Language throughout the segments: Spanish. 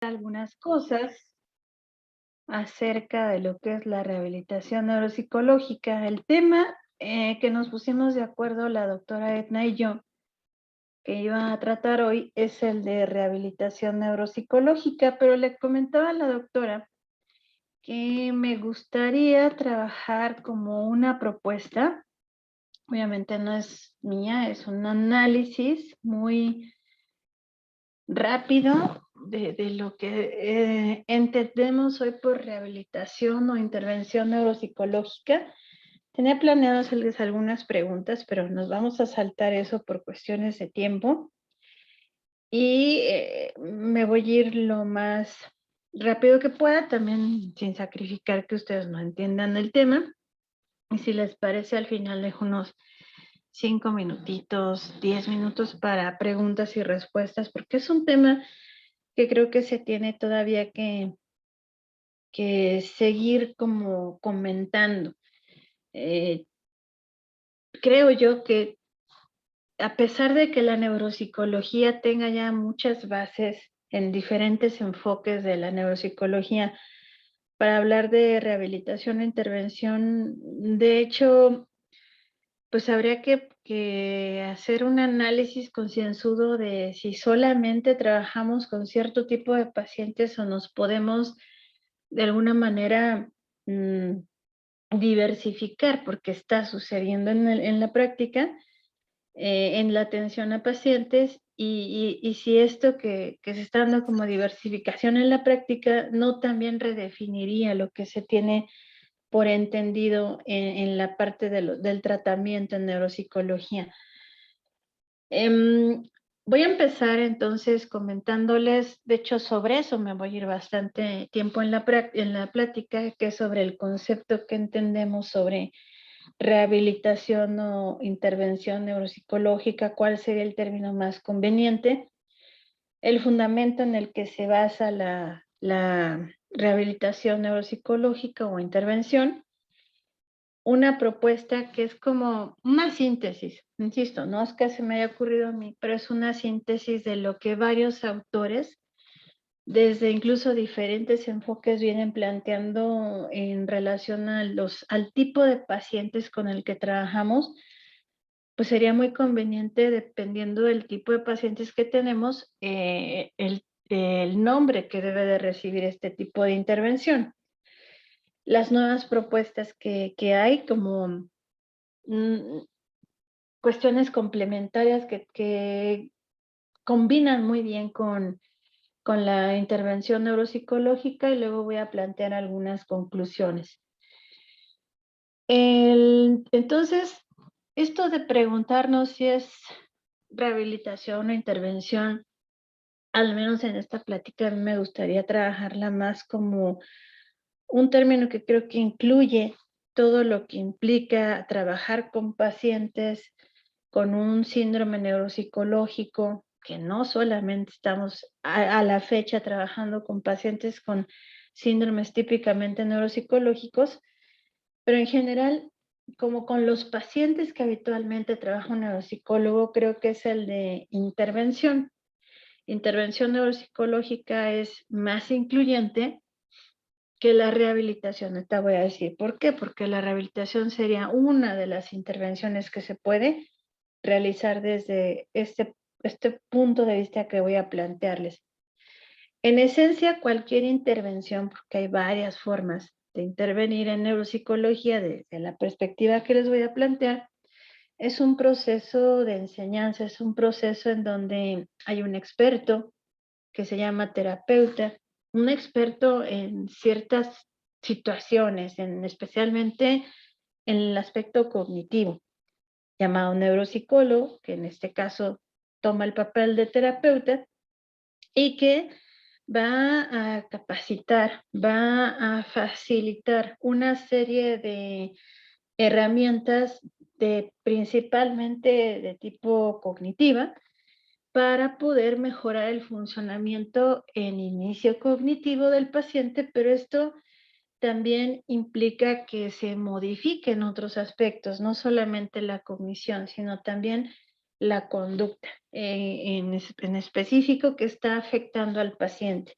Algunas cosas acerca de lo que es la rehabilitación neuropsicológica. El tema que nos pusimos de acuerdo la doctora Edna y yo, que iba a tratar hoy, es el de rehabilitación neuropsicológica, pero le comentaba a la doctora que me gustaría trabajar como una propuesta. Obviamente no es mía, es un análisis muy rápido de lo que entendemos hoy por rehabilitación o intervención neuropsicológica. Tenía planeado hacerles algunas preguntas, pero nos vamos a saltar eso por cuestiones de tiempo y me voy a ir lo más rápido que pueda, también sin sacrificar que ustedes no entiendan el tema. Y si les parece, al final dejo unos 5 minutitos, 10 minutos para preguntas y respuestas, porque es un tema que creo que se tiene todavía que seguir como comentando. Eh, Creo yo que a pesar de que la neuropsicología tenga ya muchas bases en diferentes enfoques de la neuropsicología para hablar de rehabilitación e intervención, de hecho, pues habría que hacer un análisis concienzudo de si solamente trabajamos con cierto tipo de pacientes o nos podemos de alguna manera mm, diversificar, porque está sucediendo en la práctica, en la atención a pacientes, y si esto que se está dando como diversificación en la práctica no también redefiniría lo que se tiene por entendido en la parte del tratamiento en neuropsicología. Voy a empezar entonces comentándoles, de hecho sobre eso me voy a ir bastante tiempo en la plática, que es sobre el concepto que entendemos sobre rehabilitación o intervención neuropsicológica, cuál sería el término más conveniente, el fundamento en el que se basa la rehabilitación neuropsicológica o intervención, una propuesta que es como una síntesis, insisto, no es que se me haya ocurrido a mí, pero es una síntesis de lo que varios autores, desde incluso diferentes enfoques, vienen planteando en relación al tipo de pacientes con el que trabajamos. Pues sería muy conveniente, dependiendo del tipo de pacientes que tenemos, el nombre que debe de recibir este tipo de intervención. Las nuevas propuestas que hay como mm, cuestiones complementarias que combinan muy bien con la intervención neuropsicológica, y luego voy a plantear algunas conclusiones. Entonces, esto de preguntarnos si es rehabilitación o intervención, al menos en esta plática, a mí me gustaría trabajarla más como un término que creo que incluye todo lo que implica trabajar con pacientes con un síndrome neuropsicológico, que no solamente estamos a la fecha trabajando con pacientes con síndromes típicamente neuropsicológicos, pero en general, como con los pacientes que habitualmente trabaja un neuropsicólogo, creo que es el de intervención. Intervención neuropsicológica es más incluyente que la rehabilitación. Te voy a decir por qué, porque la rehabilitación sería una de las intervenciones que se puede realizar desde este punto de vista que voy a plantearles. En esencia, cualquier intervención, porque hay varias formas de intervenir en neuropsicología desde la perspectiva que les voy a plantear, es un proceso de enseñanza, es un proceso en donde hay un experto que se llama terapeuta, un experto en ciertas situaciones, especialmente en el aspecto cognitivo, llamado neuropsicólogo, que en este caso toma el papel de terapeuta y que va a capacitar, va a facilitar una serie de herramientas principalmente de tipo cognitiva, para poder mejorar el funcionamiento en inicio cognitivo del paciente, pero esto también implica que se modifiquen otros aspectos, no solamente la cognición, sino también la conducta en específico que está afectando al paciente.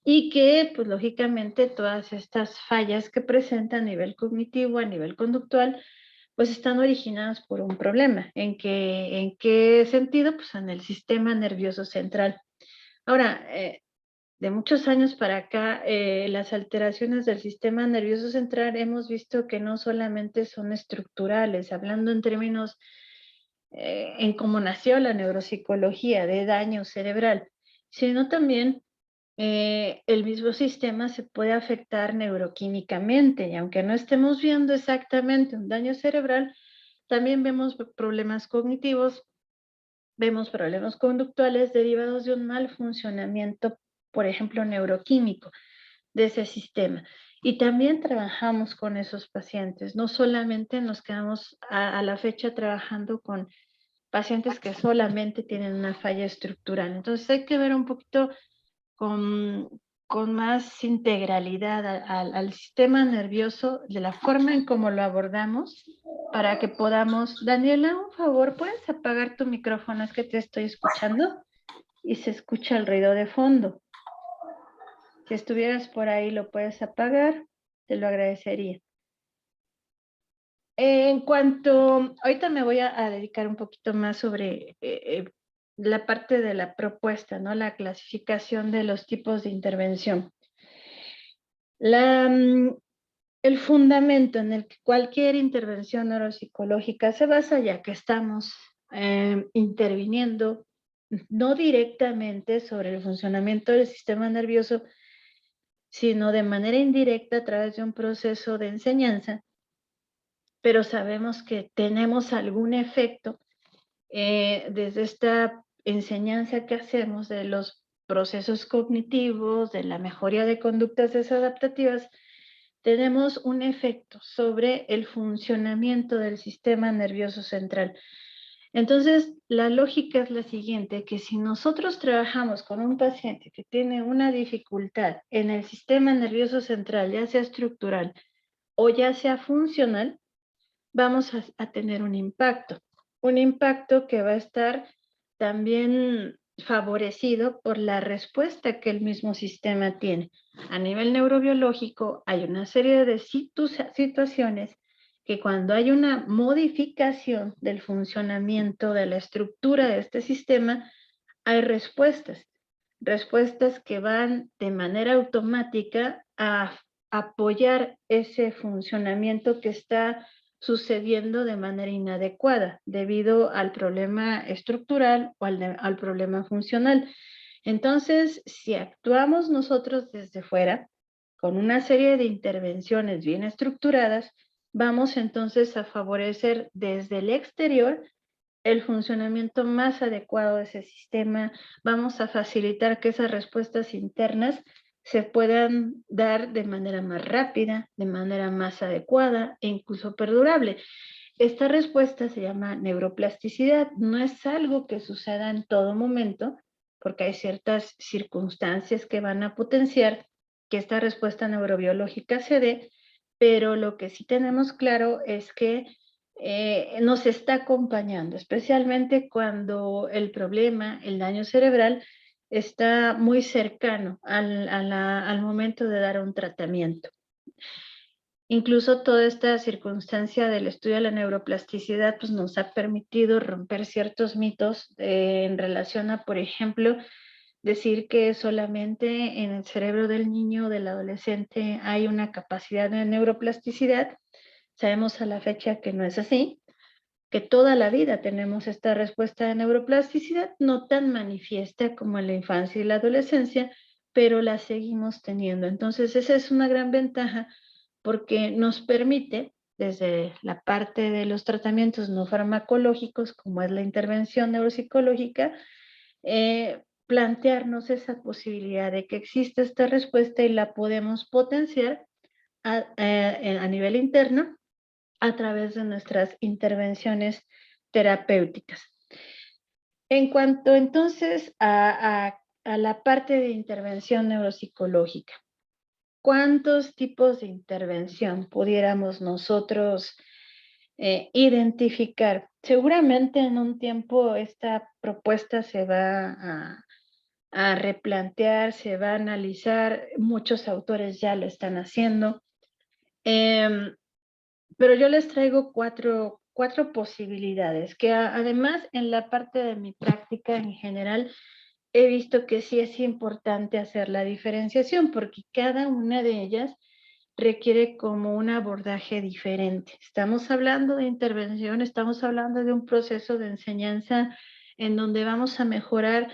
y que, pues lógicamente, todas estas fallas que presenta a nivel cognitivo, a nivel conductual, pues están originadas por un problema. ¿En qué sentido? Pues en el sistema nervioso central. Ahora, de muchos años para acá, las alteraciones del sistema nervioso central hemos visto que no solamente son estructurales, hablando en términos en cómo nació la neuropsicología de daño cerebral, sino también el mismo sistema se puede afectar neuroquímicamente y aunque no estemos viendo exactamente un daño cerebral, también vemos problemas cognitivos, vemos problemas conductuales derivados de un mal funcionamiento, por ejemplo, neuroquímico de ese sistema. Y también trabajamos con esos pacientes, no solamente nos quedamos a la fecha trabajando con pacientes que solamente tienen una falla estructural. Entonces hay que ver un poquito con, con más integralidad al sistema nervioso, de la forma en cómo lo abordamos, para que podamos... Daniela, un favor, ¿puedes apagar tu micrófono? Es que te estoy escuchando y se escucha el ruido de fondo. Si estuvieras por ahí, lo puedes apagar, te lo agradecería. En cuanto, ahorita me voy a dedicar un poquito más sobre la parte de la propuesta, ¿no? La clasificación de los tipos de intervención. El fundamento en el que cualquier intervención neuropsicológica se basa, ya que estamos interviniendo no directamente sobre el funcionamiento del sistema nervioso, sino de manera indirecta a través de un proceso de enseñanza, pero sabemos que tenemos algún efecto desde esta enseñanza que hacemos de los procesos cognitivos, de la mejoría de conductas desadaptativas, tenemos un efecto sobre el funcionamiento del sistema nervioso central. Entonces, la lógica es la siguiente, que si nosotros trabajamos con un paciente que tiene una dificultad en el sistema nervioso central, ya sea estructural o ya sea funcional, vamos a tener un impacto que va a estar también favorecido por la respuesta que el mismo sistema tiene. A nivel neurobiológico hay una serie de situaciones que cuando hay una modificación del funcionamiento de la estructura de este sistema, hay respuestas que van de manera automática a apoyar ese funcionamiento que está sucediendo de manera inadecuada debido al problema estructural o al problema funcional. Entonces, si actuamos nosotros desde fuera, con una serie de intervenciones bien estructuradas, vamos entonces a favorecer desde el exterior el funcionamiento más adecuado de ese sistema, vamos a facilitar que esas respuestas internas se puedan dar de manera más rápida, de manera más adecuada e incluso perdurable. Esta respuesta se llama neuroplasticidad, no es algo que suceda en todo momento, porque hay ciertas circunstancias que van a potenciar que esta respuesta neurobiológica se dé, pero lo que sí tenemos claro es que nos está acompañando, especialmente cuando el problema, el daño cerebral, está muy cercano al momento de dar un tratamiento. Incluso toda esta circunstancia del estudio de la neuroplasticidad pues, nos ha permitido romper ciertos mitos en relación a, por ejemplo, decir que solamente en el cerebro del niño o del adolescente hay una capacidad de neuroplasticidad. Sabemos a la fecha que no es así, que toda la vida tenemos esta respuesta de neuroplasticidad, no tan manifiesta como en la infancia y la adolescencia, pero la seguimos teniendo. Entonces, esa es una gran ventaja porque nos permite, desde la parte de los tratamientos no farmacológicos, como es la intervención neuropsicológica, plantearnos esa posibilidad de que existe esta respuesta y la podemos potenciar a nivel interno a través de nuestras intervenciones terapéuticas. En cuanto entonces a la parte de intervención neuropsicológica, ¿cuántos tipos de intervención pudiéramos nosotros identificar? Seguramente en un tiempo esta propuesta se va a replantear, se va a analizar, muchos autores ya lo están haciendo. Em, pero yo les traigo cuatro posibilidades, que además en la parte de mi práctica en general he visto que sí es importante hacer la diferenciación, porque cada una de ellas requiere como un abordaje diferente. Estamos hablando de intervención, estamos hablando de un proceso de enseñanza en donde vamos a mejorar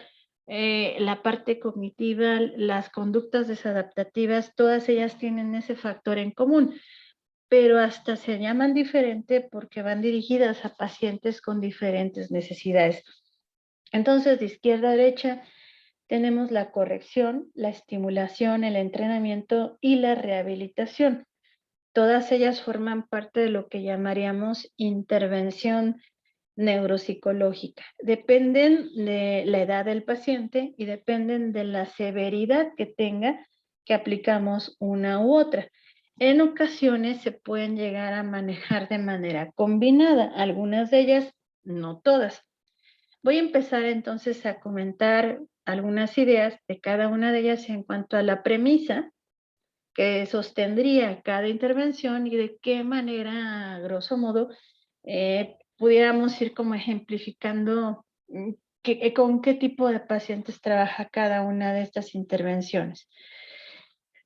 la parte cognitiva, las conductas desadaptativas, todas ellas tienen ese factor en común, pero hasta se llaman diferente porque van dirigidas a pacientes con diferentes necesidades. Entonces, de izquierda a derecha, tenemos la corrección, la estimulación, el entrenamiento y la rehabilitación. Todas ellas forman parte de lo que llamaríamos intervención neuropsicológica. Dependen de la edad del paciente y dependen de la severidad que tenga que aplicamos una u otra. En ocasiones se pueden llegar a manejar de manera combinada, algunas de ellas, no todas. Voy a empezar entonces a comentar algunas ideas de cada una de ellas en cuanto a la premisa que sostendría cada intervención y de qué manera, a grosso modo, pudiéramos ir como ejemplificando con qué tipo de pacientes trabaja cada una de estas intervenciones.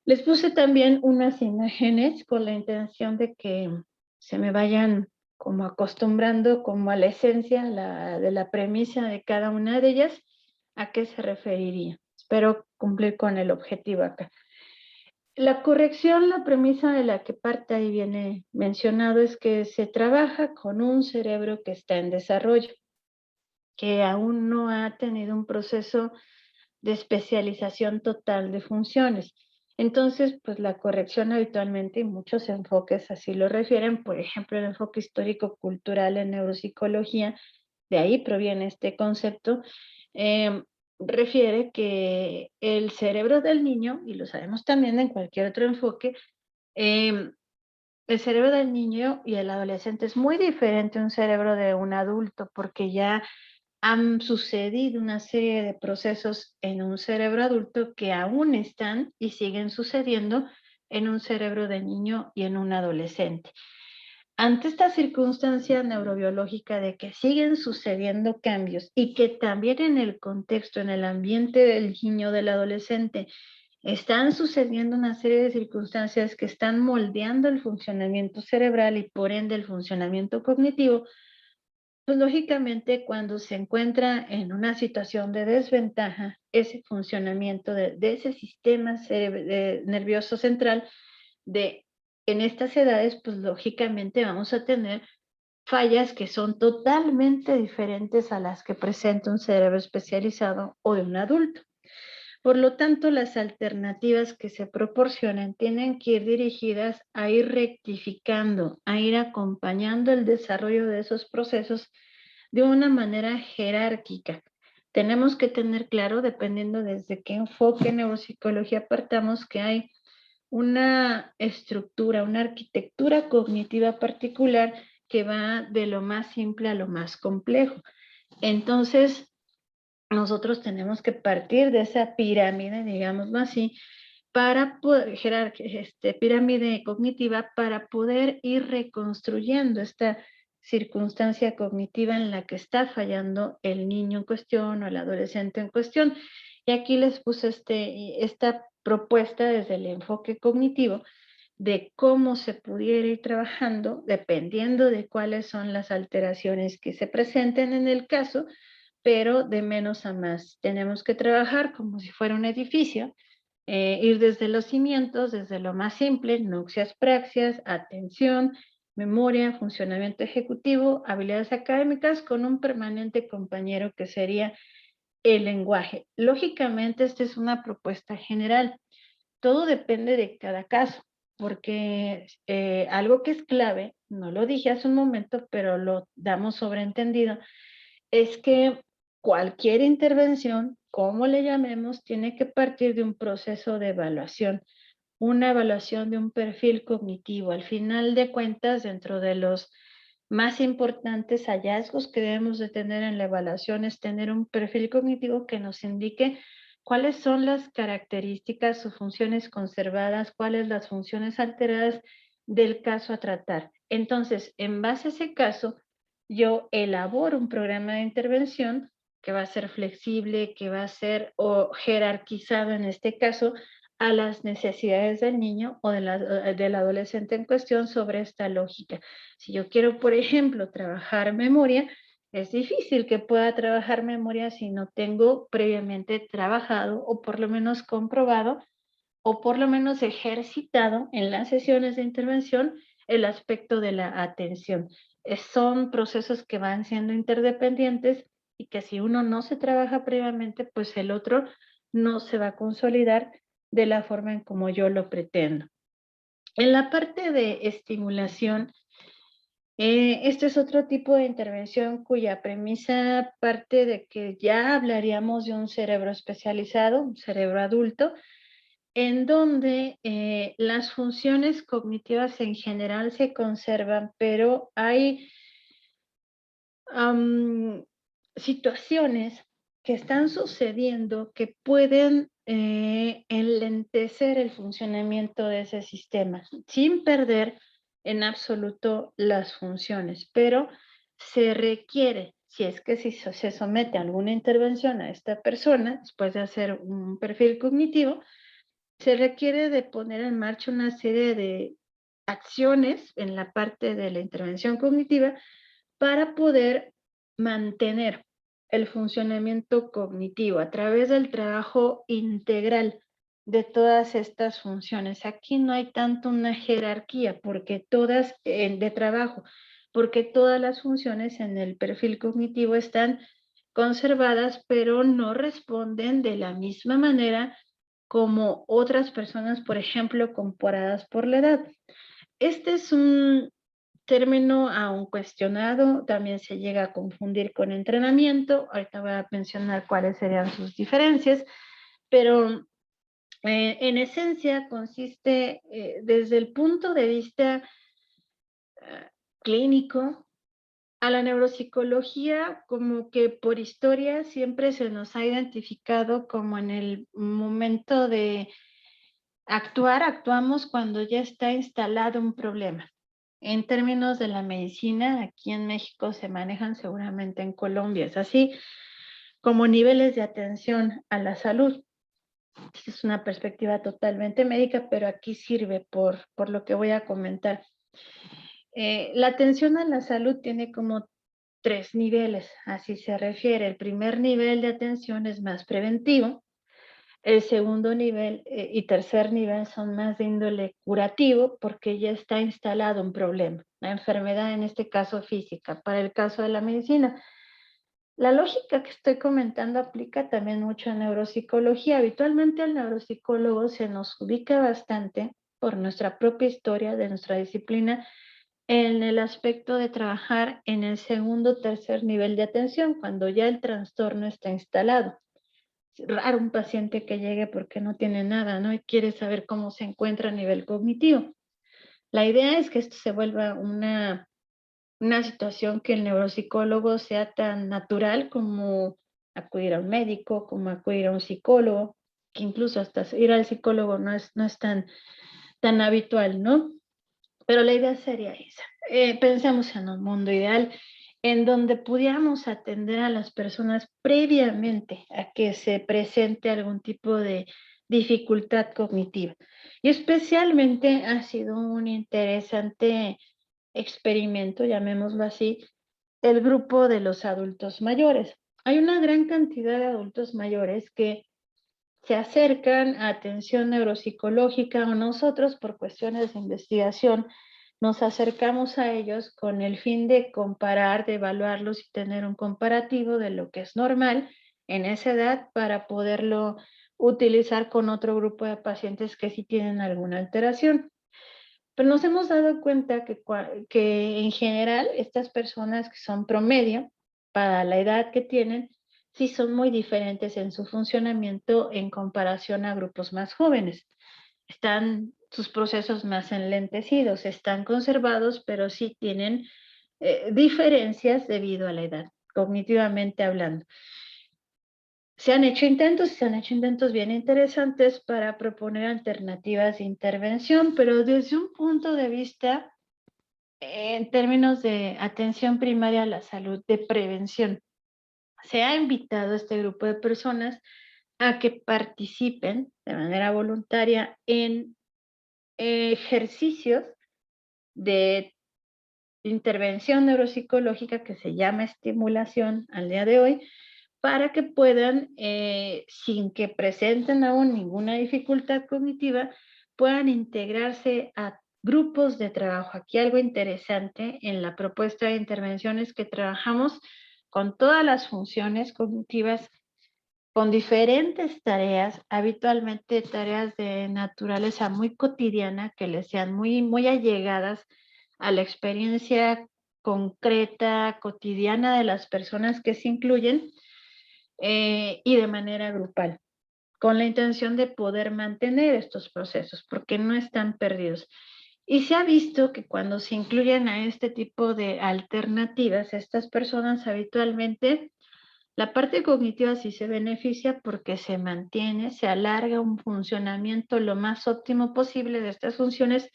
Les puse también unas imágenes con la intención de que se me vayan como acostumbrando como a la esencia de la premisa de cada una de ellas, a qué se referiría. Espero cumplir con el objetivo acá. La corrección, la premisa de la que parte ahí viene mencionado es que se trabaja con un cerebro que está en desarrollo, que aún no ha tenido un proceso de especialización total de funciones. Entonces, pues la corrección habitualmente, y muchos enfoques así lo refieren, por ejemplo, el enfoque histórico-cultural en neuropsicología, de ahí proviene este concepto, eh, refiere que el cerebro del niño, y lo sabemos también en cualquier otro enfoque, eh, el cerebro del niño y el adolescente es muy diferente a un cerebro de un adulto, porque ya han sucedido una serie de procesos en un cerebro adulto que aún están y siguen sucediendo en un cerebro de niño y en un adolescente. Ante esta circunstancia neurobiológica de que siguen sucediendo cambios y que también en el contexto, en el ambiente del niño, del adolescente, están sucediendo una serie de circunstancias que están moldeando el funcionamiento cerebral y por ende el funcionamiento cognitivo, pues lógicamente cuando se encuentra en una situación de desventaja, ese funcionamiento de ese sistema nervioso central, de en estas edades, pues lógicamente vamos a tener fallas que son totalmente diferentes a las que presenta un cerebro especializado o de un adulto. Por lo tanto, las alternativas que se proporcionan tienen que ir dirigidas a ir rectificando, a ir acompañando el desarrollo de esos procesos de una manera jerárquica. Tenemos que tener claro, dependiendo desde qué enfoque en neuropsicología partamos, que hay una estructura, una arquitectura cognitiva particular que va de lo más simple a lo más complejo. Entonces, nosotros tenemos que partir de esa pirámide, digámoslo así, para poder, pirámide cognitiva, para poder ir reconstruyendo esta circunstancia cognitiva en la que está fallando el niño en cuestión o el adolescente en cuestión. Y aquí les puse esta propuesta desde el enfoque cognitivo de cómo se pudiera ir trabajando dependiendo de cuáles son las alteraciones que se presenten en el caso, pero de menos a más. Tenemos que trabajar como si fuera un edificio, ir desde los cimientos, desde lo más simple, nuxias, praxias, atención, memoria, funcionamiento ejecutivo, habilidades académicas, con un permanente compañero que sería el lenguaje. Lógicamente, esta es una propuesta general. Todo depende de cada caso, porque algo que es clave, no lo dije hace un momento, pero lo damos sobreentendido, es que cualquier intervención, como le llamemos, tiene que partir de un proceso de evaluación, una evaluación de un perfil cognitivo. Al final de cuentas, dentro de los más importantes hallazgos que debemos de tener en la evaluación es tener un perfil cognitivo que nos indique cuáles son las características o funciones conservadas, cuáles las funciones alteradas del caso a tratar. Entonces, en base a ese caso, yo elaboro un programa de intervención que va a ser flexible, que va a ser o jerarquizado en este caso a las necesidades del niño o del adolescente en cuestión sobre esta lógica. Si yo quiero, por ejemplo, trabajar memoria, es difícil que pueda trabajar memoria si no tengo previamente trabajado o por lo menos comprobado o por lo menos ejercitado en las sesiones de intervención el aspecto de la atención. Son procesos que van siendo interdependientes y que si uno no se trabaja previamente, pues el otro no se va a consolidar de la forma en como yo lo pretendo. En la parte de estimulación, este es otro tipo de intervención cuya premisa parte de que ya hablaríamos de un cerebro especializado, un cerebro adulto, en donde las funciones cognitivas en general se conservan, pero hay situaciones que están sucediendo que pueden enlentecer el funcionamiento de ese sistema sin perder en absoluto las funciones, pero se requiere, si es que si se somete a alguna intervención a esta persona, después de hacer un perfil cognitivo, se requiere de poner en marcha una serie de acciones en la parte de la intervención cognitiva para poder mantener el funcionamiento cognitivo a través del trabajo integral de todas estas funciones. Aquí no hay tanto una jerarquía porque todas de trabajo, porque todas las funciones en el perfil cognitivo están conservadas, pero no responden de la misma manera como otras personas, por ejemplo, comparadas por la edad. Este es un término aún cuestionado, también se llega a confundir con entrenamiento. Ahorita voy a mencionar cuáles serían sus diferencias, pero en esencia consiste desde el punto de vista clínico, a la neuropsicología como que por historia siempre se nos ha identificado como en el momento de actuar, actuamos cuando ya está instalado un problema. En términos de la medicina, aquí en México se manejan, seguramente en Colombia es así, como niveles de atención a la salud. Es una perspectiva totalmente médica, pero aquí sirve por lo que voy a comentar. La atención a la salud tiene como 3 niveles, así se refiere. El primer nivel de atención es más preventivo. El segundo nivel y tercer nivel son más de índole curativo porque ya está instalado un problema, la enfermedad en este caso física. Para el caso de la medicina, la lógica que estoy comentando aplica también mucho a neuropsicología. Habitualmente al neuropsicólogo se nos ubica bastante por nuestra propia historia de nuestra disciplina en el aspecto de trabajar en el segundo o tercer nivel de atención, cuando ya el trastorno está instalado. Es raro un paciente que llegue porque no tiene nada, ¿no? Y quiere saber cómo se encuentra a nivel cognitivo. La idea es que esto se vuelva una situación que el neuropsicólogo sea tan natural como acudir a un médico, como acudir a un psicólogo, que incluso hasta ir al psicólogo no es tan habitual, ¿no? Pero la idea sería esa. Pensemos en un mundo ideal en donde pudiéramos atender a las personas previamente a que se presente algún tipo de dificultad cognitiva. Y especialmente ha sido un interesante experimento, llamémoslo así, el grupo de los adultos mayores. Hay una gran cantidad de adultos mayores que se acercan a atención neuropsicológica o nosotros por cuestiones de investigación nos acercamos a ellos con el fin de comparar, de evaluarlos y tener un comparativo de lo que es normal en esa edad para poderlo utilizar con otro grupo de pacientes que sí tienen alguna alteración. Pero nos hemos dado cuenta que en general estas personas que son promedio para la edad que tienen, sí son muy diferentes en su funcionamiento en comparación a grupos más jóvenes. Están sus procesos más enlentecidos, están conservados, pero sí tienen diferencias debido a la edad, cognitivamente hablando. se han hecho intentos bien interesantes para proponer alternativas de intervención, pero desde un punto de vista, en términos de atención primaria a la salud, de prevención. Se ha invitado a este grupo de personas a que participen de manera voluntaria en ejercicios de intervención neuropsicológica que se llama estimulación al día de hoy, para que puedan, sin que presenten aún ninguna dificultad cognitiva, puedan integrarse a grupos de trabajo. Aquí algo interesante en la propuesta de intervenciones que trabajamos con todas las funciones cognitivas, con diferentes tareas, habitualmente tareas de naturaleza muy cotidiana, que les sean muy, muy allegadas a la experiencia concreta, cotidiana de las personas que se incluyen, y de manera grupal, con la intención de poder mantener estos procesos, porque no están perdidos. Y se ha visto que cuando se incluyen a este tipo de alternativas, estas personas habitualmente, la parte cognitiva sí se beneficia porque se mantiene, se alarga un funcionamiento lo más óptimo posible de estas funciones,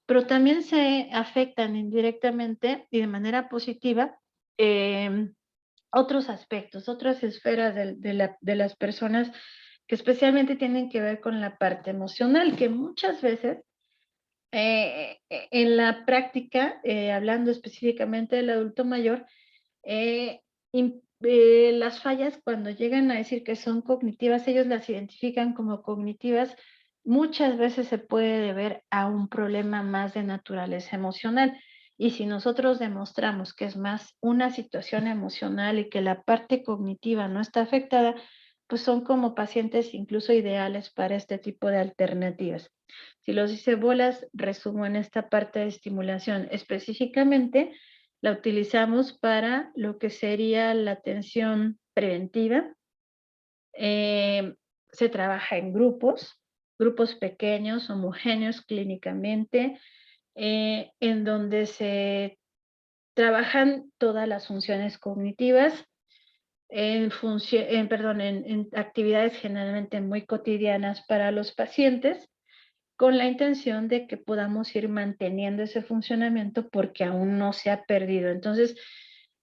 pero también se afectan indirectamente y de manera positiva eh, otros aspectos, otras esferas de las personas que especialmente tienen que ver con la parte emocional, que muchas veces en la práctica, hablando específicamente del adulto mayor, las fallas cuando llegan a decir que son cognitivas, ellos las identifican como cognitivas, muchas veces se puede deber a un problema más de naturaleza emocional. Y si nosotros demostramos que es más una situación emocional y que la parte cognitiva no está afectada, pues son como pacientes incluso ideales para este tipo de alternativas. Si los hice bolas, resumo en esta parte de estimulación específicamente, la utilizamos para lo que sería la atención preventiva. Eh, Se trabaja en grupos, grupos pequeños, homogéneos clínicamente, en donde se trabajan todas las funciones cognitivas en actividades generalmente muy cotidianas para los pacientes, con la intención de que podamos ir manteniendo ese funcionamiento porque aún no se ha perdido. Entonces,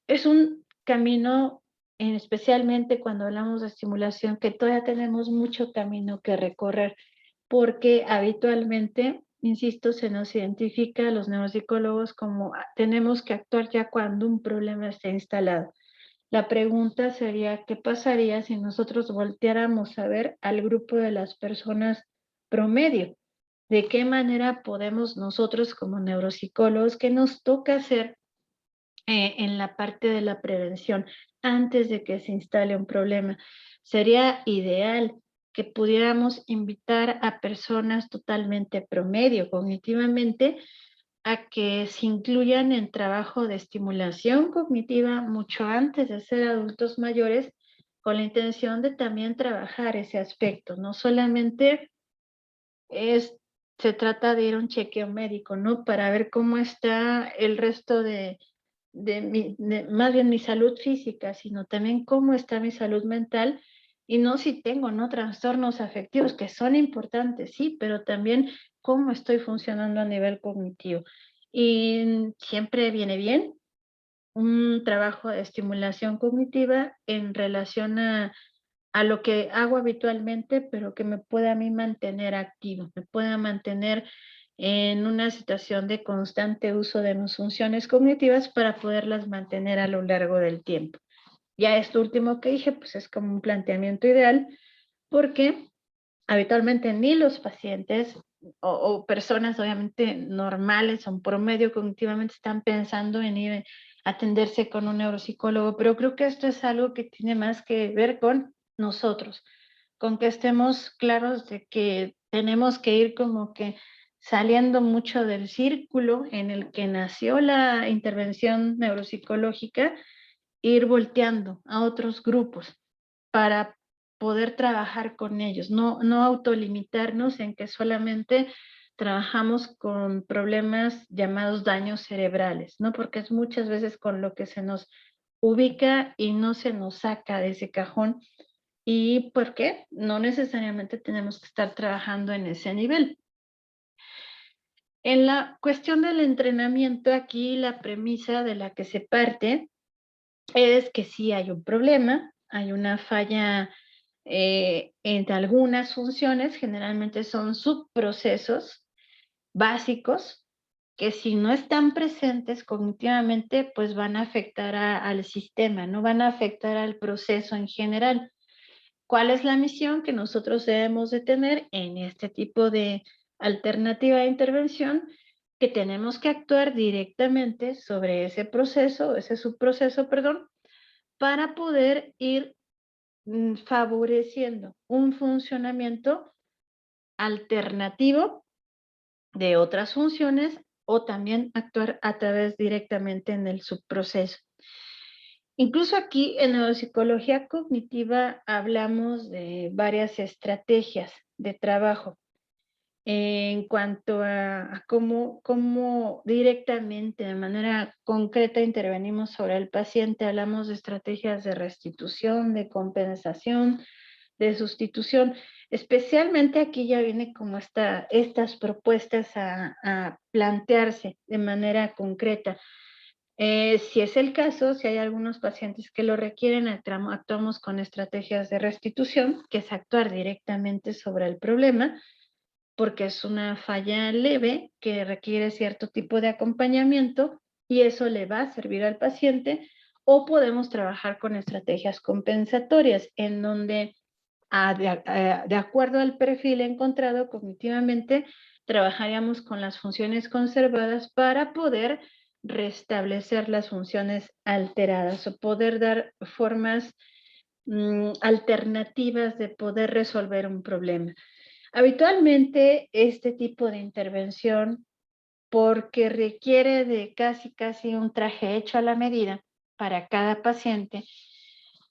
es un camino, especialmente cuando hablamos de estimulación, que todavía tenemos mucho camino que recorrer, porque habitualmente, insisto, se nos identifica a los neuropsicólogos como tenemos que actuar ya cuando un problema está instalado. La pregunta sería, ¿qué pasaría si nosotros volteáramos a ver al grupo de las personas promedio? ¿De qué manera podemos nosotros como neuropsicólogos, qué nos toca hacer en la parte de la prevención antes de que se instale un problema? Sería ideal que pudiéramos invitar a personas totalmente promedio cognitivamente a que se incluyan en trabajo de estimulación cognitiva mucho antes de ser adultos mayores, con la intención de también trabajar ese aspecto. No solamente es, se trata de ir a un chequeo médico, ¿no? Para ver cómo está el resto más bien mi salud física, sino también cómo está mi salud mental, y no si tengo, ¿no? Trastornos afectivos que son importantes, sí, pero también cómo estoy funcionando a nivel cognitivo. Y siempre viene bien un trabajo de estimulación cognitiva en relación a lo que hago habitualmente, pero que me pueda a mí mantener activo, me pueda mantener en una situación de constante uso de mis funciones cognitivas para poderlas mantener a lo largo del tiempo. Ya esto último que dije, pues es como un planteamiento ideal, porque habitualmente ni los pacientes o personas obviamente normales o en promedio cognitivamente están pensando en ir a atenderse con un neuropsicólogo, pero creo que esto es algo que tiene más que ver con nosotros, con que estemos claros de que tenemos que ir como que saliendo mucho del círculo en el que nació la intervención neuropsicológica, ir volteando a otros grupos para poder trabajar con ellos, no autolimitarnos en que solamente trabajamos con problemas llamados daños cerebrales, ¿no? Porque es muchas veces con lo que se nos ubica y no se nos saca de ese cajón ¿Y por qué? No necesariamente tenemos que estar trabajando en ese nivel. En la cuestión del entrenamiento, aquí la premisa de la que se parte es que sí hay un problema, hay una falla en algunas funciones, generalmente son subprocesos básicos, que si no están presentes cognitivamente, pues van a afectar al sistema, no van a afectar al proceso en general. ¿Cuál es la misión que nosotros debemos de tener en este tipo de alternativa de intervención? Que tenemos que actuar directamente sobre ese proceso, ese subproceso, perdón, para poder ir favoreciendo un funcionamiento alternativo de otras funciones o también actuar a través directamente en el subproceso. Incluso aquí en neuropsicología cognitiva hablamos de varias estrategias de trabajo en cuanto a cómo directamente, de manera concreta, intervenimos sobre el paciente. Hablamos de estrategias de restitución, de compensación, de sustitución. Especialmente aquí ya viene como estas propuestas a plantearse de manera concreta. Si es el caso, si hay algunos pacientes que lo requieren, actuamos con estrategias de restitución, que es actuar directamente sobre el problema, porque es una falla leve que requiere cierto tipo de acompañamiento y eso le va a servir al paciente, o podemos trabajar con estrategias compensatorias, en donde de acuerdo al perfil encontrado cognitivamente, trabajaríamos con las funciones conservadas para poder restablecer las funciones alteradas o poder dar formas alternativas de poder resolver un problema. Habitualmente este tipo de intervención, porque requiere de casi un traje hecho a la medida para cada paciente,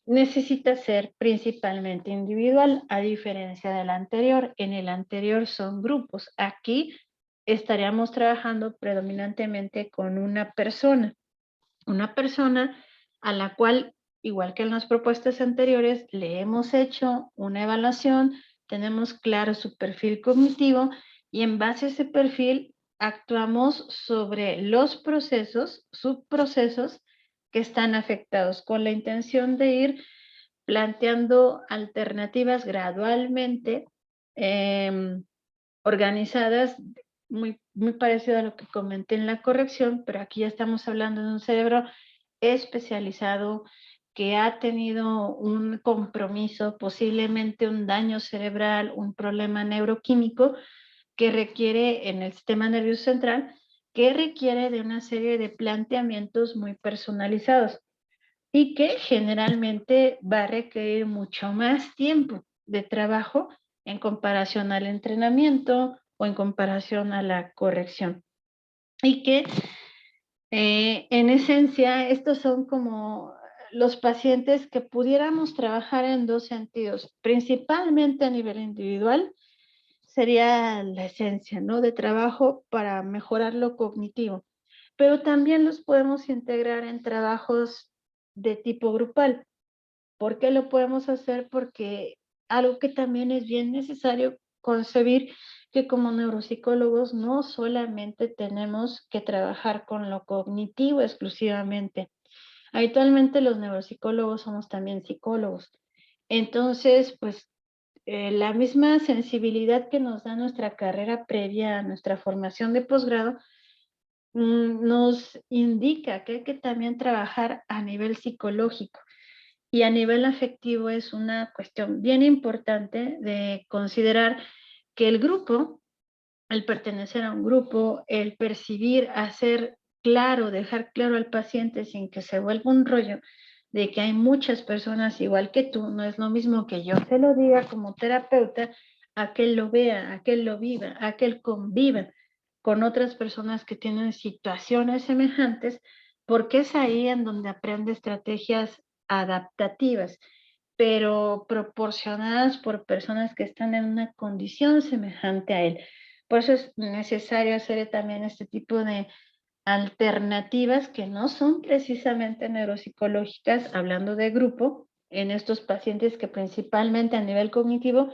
necesita ser principalmente individual, a diferencia del anterior. En el anterior son grupos. Aquí estaríamos trabajando predominantemente con una persona a la cual, igual que en las propuestas anteriores, le hemos hecho una evaluación, tenemos claro su perfil cognitivo y en base a ese perfil actuamos sobre los procesos, subprocesos que están afectados, con la intención de ir planteando alternativas gradualmente organizadas, muy parecido a lo que comenté en la corrección, pero aquí ya estamos hablando de un cerebro especializado que ha tenido un compromiso, posiblemente un daño cerebral, un problema neuroquímico que requiere en el sistema nervioso central, que requiere de una serie de planteamientos muy personalizados y que generalmente va a requerir mucho más tiempo de trabajo en comparación al entrenamiento o en comparación a la corrección. Y que en esencia estos son como los pacientes que pudiéramos trabajar en dos sentidos, principalmente a nivel individual, sería la esencia, ¿no? De trabajo para mejorar lo cognitivo, pero también los podemos integrar en trabajos de tipo grupal. ¿Por qué lo podemos hacer? Porque algo que también es bien necesario concebir, que como neuropsicólogos no solamente tenemos que trabajar con lo cognitivo exclusivamente. Habitualmente los neuropsicólogos somos también psicólogos. Entonces, pues la misma sensibilidad que nos da nuestra carrera previa a nuestra formación de posgrado nos indica que hay que también trabajar a nivel psicológico. Y a nivel afectivo es una cuestión bien importante de considerar que el grupo, el pertenecer a un grupo, el percibir, hacer claro, dejar claro al paciente sin que se vuelva un rollo de que hay muchas personas igual que tú, no es lo mismo que yo se lo diga como terapeuta, a que él lo vea, a que él lo viva, a que él conviva con otras personas que tienen situaciones semejantes, porque es ahí en donde aprende estrategias adaptativas, pero proporcionadas por personas que están en una condición semejante a él. Por eso es necesario hacer también este tipo de alternativas que no son precisamente neuropsicológicas, hablando de grupo, en estos pacientes que principalmente a nivel cognitivo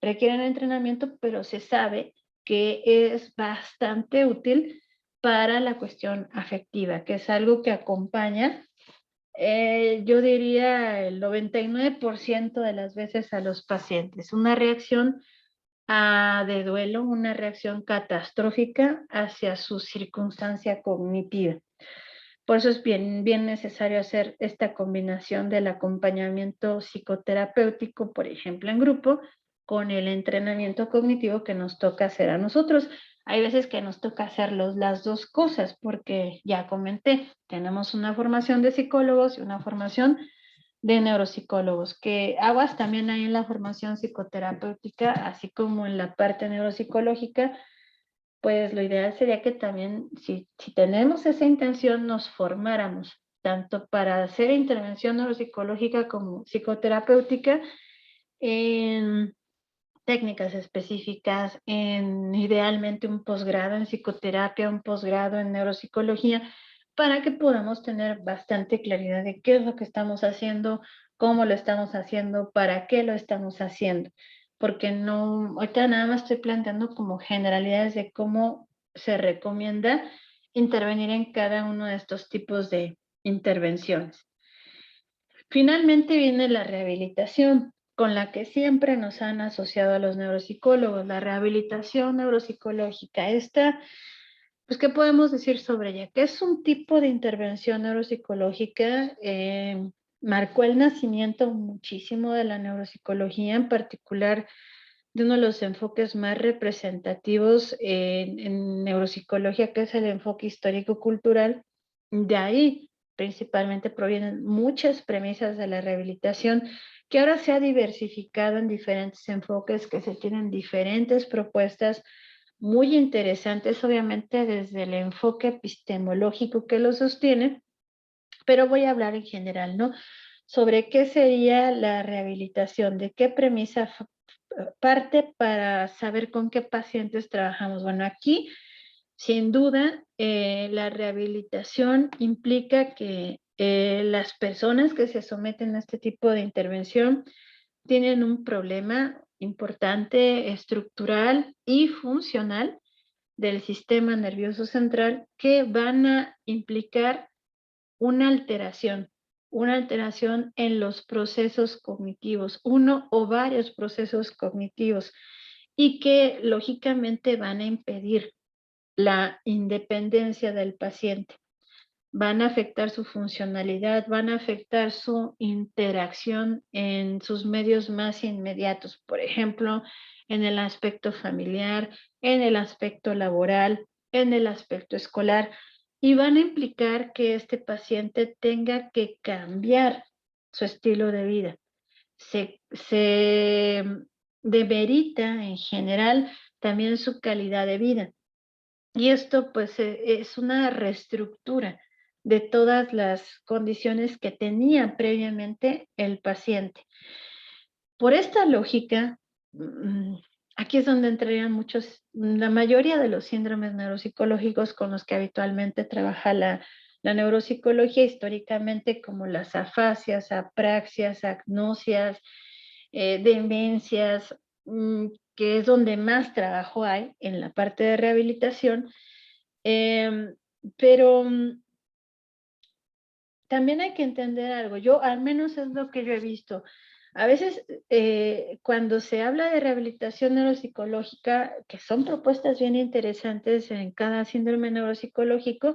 requieren entrenamiento, pero se sabe que es bastante útil para la cuestión afectiva, que es algo que acompaña, yo diría el 99% de las veces a los pacientes. Una reacción de duelo, una reacción catastrófica hacia su circunstancia cognitiva. Por eso es bien necesario hacer esta combinación del acompañamiento psicoterapéutico, por ejemplo, en grupo, con el entrenamiento cognitivo que nos toca hacer a nosotros. Hay veces que nos toca hacer las dos cosas, porque ya comenté, tenemos una formación de psicólogos y una formación de neuropsicólogos, que aguas también hay en la formación psicoterapéutica, así como en la parte neuropsicológica. Pues lo ideal sería que también, si tenemos esa intención, nos formáramos, tanto para hacer intervención neuropsicológica como psicoterapéutica, en técnicas específicas, en idealmente un posgrado en psicoterapia, un posgrado en neuropsicología, para que podamos tener bastante claridad de qué es lo que estamos haciendo, cómo lo estamos haciendo, para qué lo estamos haciendo. Porque no, ahorita nada más estoy planteando como generalidades de cómo se recomienda intervenir en cada uno de estos tipos de intervenciones. Finalmente viene la rehabilitación, con la que siempre nos han asociado a los neuropsicólogos, la rehabilitación neuropsicológica. Esta, pues, ¿qué podemos decir sobre ella? Que es un tipo de intervención neuropsicológica, marcó el nacimiento muchísimo de la neuropsicología, en particular de uno de los enfoques más representativos en neuropsicología, que es el enfoque histórico-cultural. De ahí principalmente provienen muchas premisas de la rehabilitación, que ahora se ha diversificado en diferentes enfoques, que se tienen diferentes propuestas muy interesantes, obviamente desde el enfoque epistemológico que lo sostiene, pero voy a hablar en general, ¿no? Sobre qué sería la rehabilitación, de qué premisa parte para saber con qué pacientes trabajamos. Bueno, aquí, sin duda, la rehabilitación implica que las personas que se someten a este tipo de intervención tienen un problema importante, estructural y funcional del sistema nervioso central, que van a implicar una alteración en los procesos cognitivos, uno o varios procesos cognitivos, y que lógicamente van a impedir la independencia del paciente, van a afectar su funcionalidad, van a afectar su interacción en sus medios más inmediatos, por ejemplo, en el aspecto familiar, en el aspecto laboral, en el aspecto escolar, y van a implicar que este paciente tenga que cambiar su estilo de vida. Se demerita en general también su calidad de vida. Y esto pues es una reestructura de todas las condiciones que tenía previamente el paciente. Por esta lógica, aquí es donde entrarían la mayoría de los síndromes neuropsicológicos con los que habitualmente trabaja la neuropsicología históricamente, como las afasias, apraxias, agnosias, demencias, que es donde más trabajo hay en la parte de rehabilitación. Em, pero también hay que entender algo. Yo, al menos es lo que yo he visto. A veces, cuando se habla de rehabilitación neuropsicológica, que son propuestas bien interesantes en cada síndrome neuropsicológico,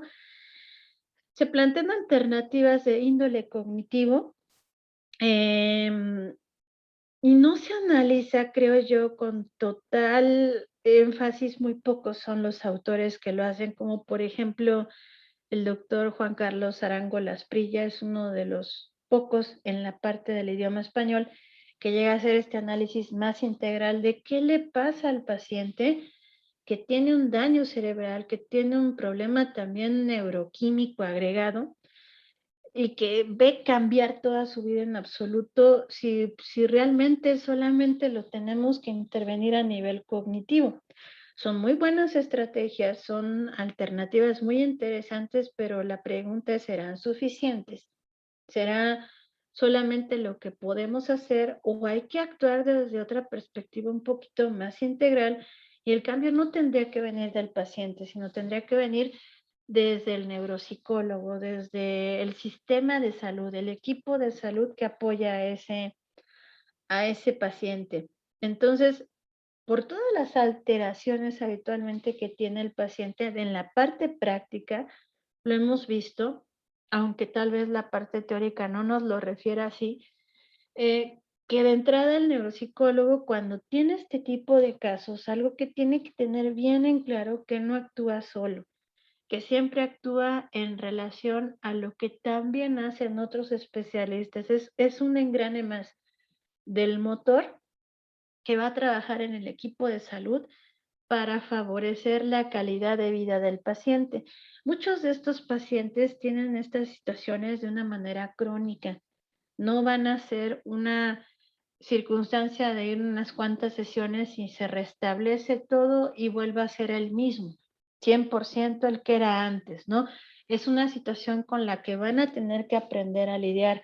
se plantean alternativas de índole cognitivo, em, y no se analiza, creo yo, con total énfasis. Muy pocos son los autores que lo hacen, como por ejemplo el doctor Juan Carlos Arango Lasprilla, es uno de los pocos en la parte del idioma español que llega a hacer este análisis más integral de qué le pasa al paciente que tiene un daño cerebral, que tiene un problema también neuroquímico agregado y que ve cambiar toda su vida en absoluto, si realmente solamente lo tenemos que intervenir a nivel cognitivo. Son muy buenas estrategias, son alternativas muy interesantes, pero la pregunta es, ¿serán suficientes? ¿Será solamente lo que podemos hacer o hay que actuar desde otra perspectiva un poquito más integral y el cambio no tendría que venir del paciente, sino tendría que venir desde el neuropsicólogo, desde el sistema de salud, el equipo de salud que apoya a ese paciente. Entonces, por todas las alteraciones habitualmente que tiene el paciente en la parte práctica, lo hemos visto, aunque tal vez la parte teórica no nos lo refiera así, que de entrada el neuropsicólogo cuando tiene este tipo de casos, algo que tiene que tener bien en claro que no actúa solo, que siempre actúa en relación a lo que también hacen otros especialistas. Es un engrane más del motor que va a trabajar en el equipo de salud para favorecer la calidad de vida del paciente. Muchos de estos pacientes tienen estas situaciones de una manera crónica. No van a ser una circunstancia de ir unas cuantas sesiones y se restablece todo y vuelve a ser el mismo, 100% el que era antes, ¿no? Es una situación con la que van a tener que aprender a lidiar.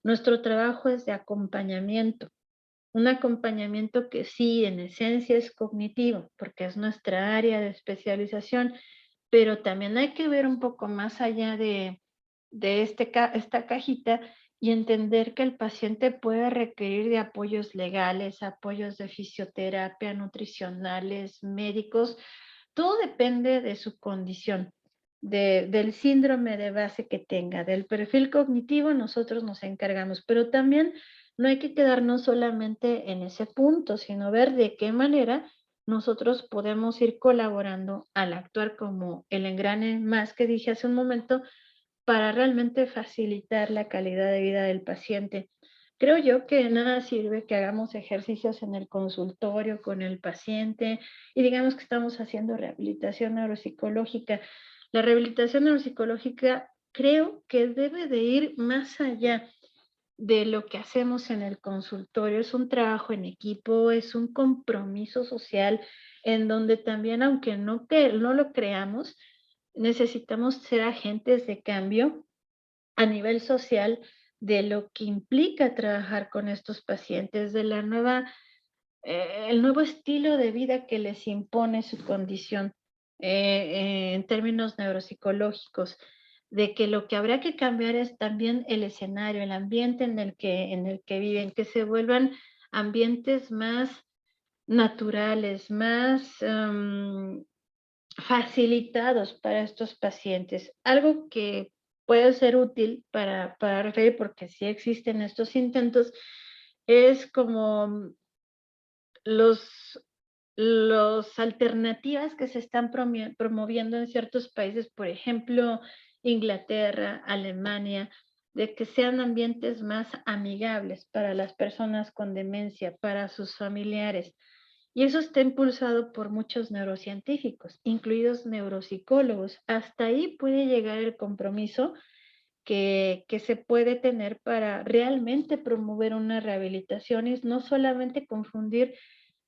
Nuestro trabajo es de acompañamiento, un acompañamiento que sí, en esencia es cognitivo, porque es nuestra área de especialización, pero también hay que ver un poco más allá de esta cajita y entender que el paciente puede requerir de apoyos legales, apoyos de fisioterapia, nutricionales, médicos. Todo depende de su condición, del síndrome de base que tenga, del perfil cognitivo, nosotros nos encargamos, pero también no hay que quedarnos solamente en ese punto, sino ver de qué manera nosotros podemos ir colaborando al actuar como el engrane más que dije hace un momento para realmente facilitar la calidad de vida del paciente. Creo yo que nada sirve que hagamos ejercicios en el consultorio con el paciente y digamos que estamos haciendo rehabilitación neuropsicológica. La rehabilitación neuropsicológica creo que debe de ir más allá de lo que hacemos en el consultorio. Es un trabajo en equipo, es un compromiso social en donde también, aunque no lo creamos, necesitamos ser agentes de cambio a nivel social de lo que implica trabajar con estos pacientes, de la el nuevo estilo de vida que les impone su condición en términos neuropsicológicos, de que lo que habrá que cambiar es también el escenario, el ambiente en el que viven, que se vuelvan ambientes más naturales, más facilitados para estos pacientes. Algo que puede ser útil para referir, porque sí existen estos intentos, es como los, los alternativas que se están promoviendo en ciertos países, por ejemplo, Inglaterra, Alemania, de que sean ambientes más amigables para las personas con demencia, para sus familiares. Y eso está impulsado por muchos neurocientíficos, incluidos neuropsicólogos. Hasta ahí puede llegar el compromiso que se puede tener para realmente promover una rehabilitación y no solamente confundir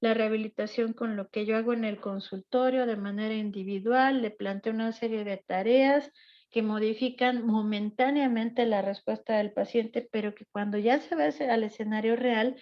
la rehabilitación con lo que yo hago en el consultorio de manera individual, le planteo una serie de tareas que modifican momentáneamente la respuesta del paciente, pero que cuando ya se va al escenario real,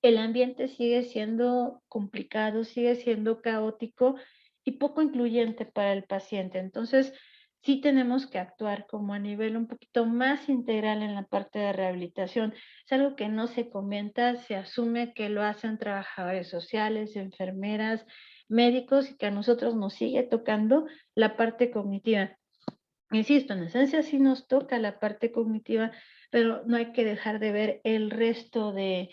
el ambiente sigue siendo complicado, sigue siendo caótico y poco incluyente para el paciente. Entonces, sí tenemos que actuar como a nivel un poquito más integral en la parte de rehabilitación. Es algo que no se comenta, se asume que lo hacen trabajadores sociales, enfermeras, médicos y que a nosotros nos sigue tocando la parte cognitiva. Insisto, en esencia sí nos toca la parte cognitiva, pero no hay que dejar de ver el resto de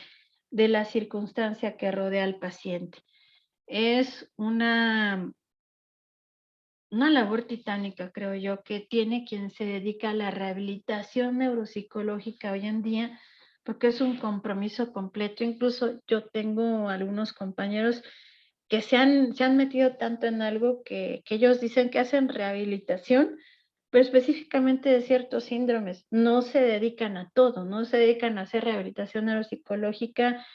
la circunstancia que rodea al paciente. Es una labor titánica, creo yo, que tiene quien se dedica a la rehabilitación neuropsicológica hoy en día, porque es un compromiso completo. Incluso yo tengo algunos compañeros que se han metido tanto en algo que ellos dicen que hacen rehabilitación, pero específicamente de ciertos síndromes. No se dedican a todo, no se dedican a hacer rehabilitación neuropsicológica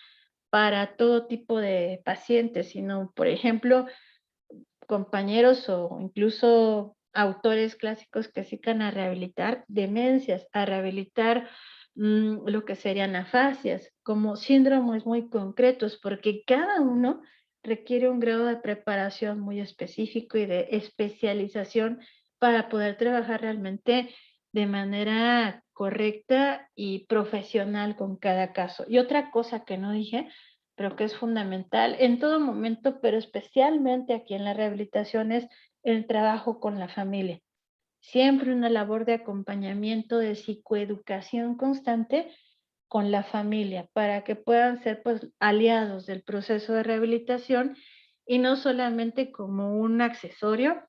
para todo tipo de pacientes, sino, por ejemplo, compañeros o incluso autores clásicos que se dedican a rehabilitar demencias, a rehabilitar lo que serían afasias, como síndromes muy concretos, porque cada uno requiere un grado de preparación muy específico y de especialización para poder trabajar realmente de manera correcta y profesional con cada caso. Y otra cosa que no dije, pero que es fundamental en todo momento, pero especialmente aquí en la rehabilitación, es el trabajo con la familia. Siempre una labor de acompañamiento, de psicoeducación constante con la familia, para que puedan ser, pues, aliados del proceso de rehabilitación y no solamente como un accesorio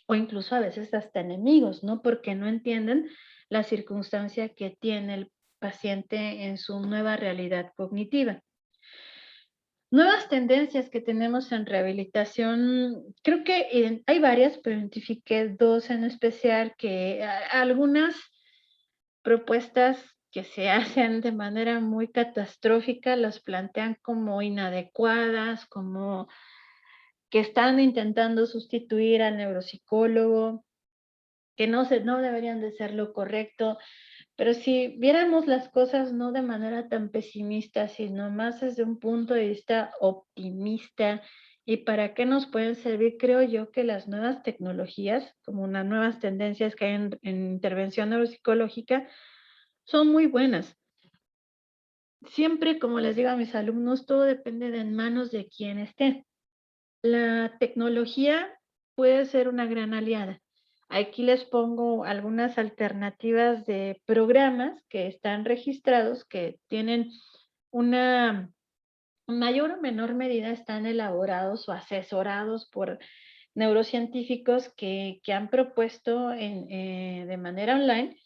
o incluso a veces hasta enemigos, ¿no? Porque no entienden la circunstancia que tiene el paciente en su nueva realidad cognitiva. Nuevas tendencias que tenemos en rehabilitación, creo que hay varias, pero identifiqué 2 en especial que algunas propuestas que se hacen de manera muy catastrófica las plantean como inadecuadas, como que están intentando sustituir al neuropsicólogo, que no deberían de ser lo correcto. Pero si viéramos las cosas no de manera tan pesimista, sino más desde un punto de vista optimista, ¿y para qué nos pueden servir? Creo yo que las nuevas tecnologías, como unas nuevas tendencias que hay en intervención neuropsicológica, son muy buenas. Siempre, como les digo a mis alumnos, todo depende de en manos de quien esté. La tecnología puede ser una gran aliada. Aquí les pongo algunas alternativas de programas que están registrados, que tienen una en mayor o menor medida están elaborados o asesorados por neurocientíficos que han propuesto de manera online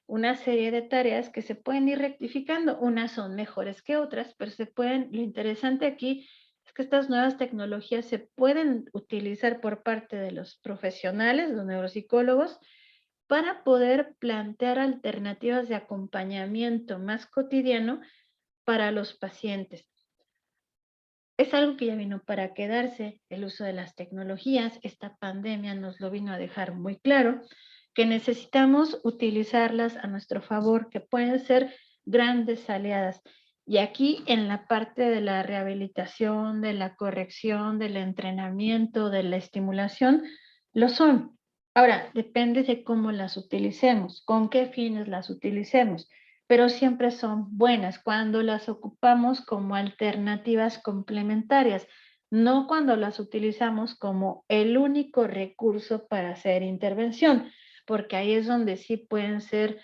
una serie de tareas que se pueden ir rectificando. Unas son mejores que otras, pero se pueden, lo interesante aquí es que estas nuevas tecnologías se pueden utilizar por parte de los profesionales, los neuropsicólogos, para poder plantear alternativas de acompañamiento más cotidiano para los pacientes. Es algo que ya vino para quedarse, el uso de las tecnologías. Esta pandemia nos lo vino a dejar muy claro, que necesitamos utilizarlas a nuestro favor, que pueden ser grandes aliadas. Y aquí en la parte de la rehabilitación, de la corrección, del entrenamiento, de la estimulación, lo son. Ahora, depende de cómo las utilicemos, con qué fines las utilicemos, pero siempre son buenas cuando las ocupamos como alternativas complementarias, no cuando las utilizamos como el único recurso para hacer intervención, porque ahí es donde sí pueden ser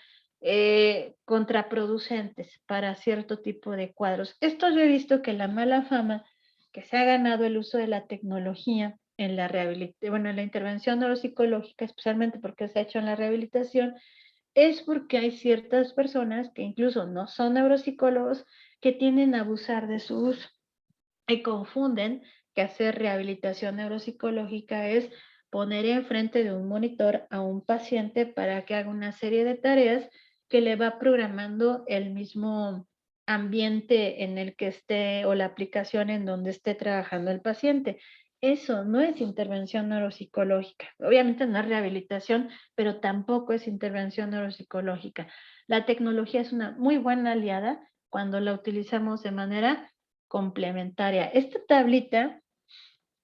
contraproducentes para cierto tipo de cuadros. Esto yo he visto que la mala fama que se ha ganado el uso de la tecnología en la rehabilitación, bueno, en la intervención neuropsicológica, especialmente porque se ha hecho en la rehabilitación, es porque hay ciertas personas que incluso no son neuropsicólogos que tienden a abusar de su uso y confunden que hacer rehabilitación neuropsicológica es poner enfrente de un monitor a un paciente para que haga una serie de tareas que le va programando el mismo ambiente en el que esté o la aplicación en donde esté trabajando el paciente. Eso no es intervención neuropsicológica. Obviamente no es rehabilitación, pero tampoco es intervención neuropsicológica. La tecnología es una muy buena aliada cuando la utilizamos de manera complementaria. Esta tablita,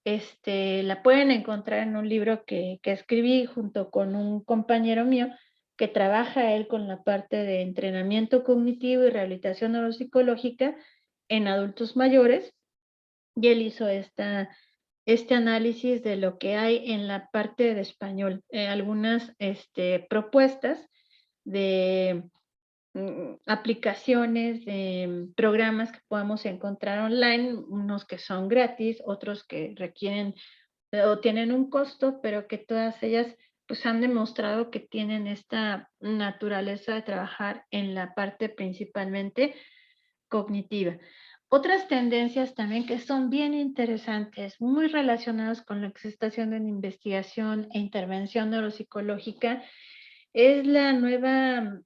la pueden encontrar en un libro que escribí junto con un compañero mío que trabaja él con la parte de entrenamiento cognitivo y rehabilitación neuropsicológica en adultos mayores, y él hizo este análisis de lo que hay en la parte de español, algunas propuestas de aplicaciones, programas que podamos encontrar online, unos que son gratis, otros que requieren o tienen un costo, pero que todas ellas pues han demostrado que tienen esta naturaleza de trabajar en la parte principalmente cognitiva. Otras tendencias también que son bien interesantes, muy relacionadas con lo que se está haciendo en investigación e intervención neuropsicológica, es la nueva